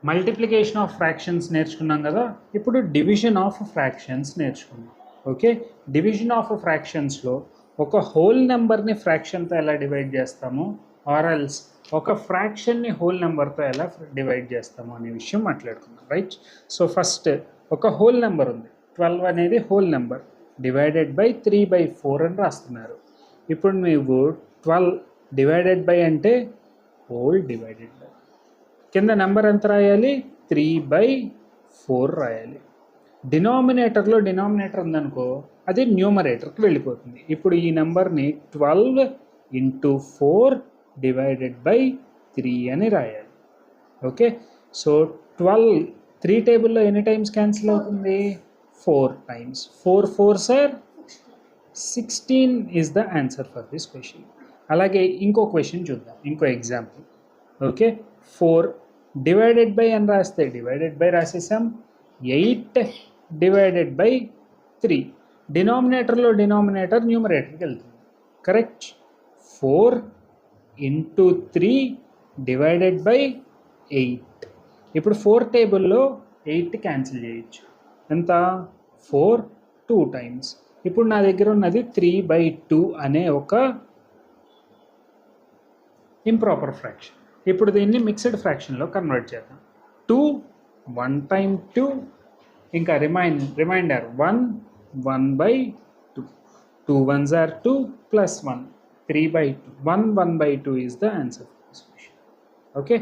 Multiplication of fractions నేర్చుకున్నాం కదా, ఇప్పుడు డివిజన్ ఆఫ్ ఫ్రాక్షన్స్ నేర్చుకున్నాం. ఓకే, డివిజన్ ఆఫ్ ఫ్రాక్షన్స్లో ఒక హోల్ నెంబర్ని ఫ్రాక్షన్తో ఎలా డివైడ్ చేస్తాము, ఆర్ఎల్స్ ఒక ఫ్రాక్షన్ని హోల్ నెంబర్తో ఎలా డివైడ్ చేస్తాము అనే విషయం మాట్లాడుకున్నాం, రైట్. సో ఫస్ట్ ఒక హోల్ నెంబర్ ఉంది, 12 అనేది హోల్ నెంబర్, డివైడెడ్ బై 3/4 అని రాస్తున్నారు. ఇప్పుడు నువ్వు 12 డివైడెడ్ బై అంటే హోల్ డివైడెడ్ బై, కింద నెంబర్ ఎంత రాయాలి, 3/4 రాయాలి. డినామినేటర్లో డినామినేటర్ ఉందనుకో అది న్యూమరేటర్కి వెళ్ళిపోతుంది. ఇప్పుడు ఈ నెంబర్ని 12 × 4 డివైడెడ్ బై 3 అని రాయాలి. ఓకే, సో 12 3 టేబుల్లో ఎన్ని టైమ్స్ క్యాన్సిల్ అవుతుంది, 4 times. 4 4s are 16 is the answer for this question. అలాగే ఇంకో క్వశ్చన్ చూద్దాం, ఇంకో ఎగ్జాంపుల్. ఓకే, 4 డివైడెడ్ బై అని రాస్తే డివైడెడ్ బై రాసేసాం, 8 డివైడెడ్ బై 3. డినామినేటర్లో డినామినేటర్ న్యూమరేటర్కి వెళ్తుంది, కరెక్ట్. 4 × 3 divided by 8. ఇప్పుడు 4 టేబుల్లో 8 క్యాన్సిల్ చేయొచ్చు, ఎంత, 4 2 టైమ్స్. ఇప్పుడు నా దగ్గర ఉన్నది 3/2 అనే ఒక ఇంప్రాపర్ ఫ్రాక్షన్. ఇప్పుడు దీన్ని మిక్స్డ్ ఫ్రాక్షన్లో కన్వర్ట్ చేద్దాం. 2 1 టైమ్ 2, ఇంకా reminder 1 1/2. 2 1s are 2 + 1 3/2. 1 1/2 is the answer for this question. Okay.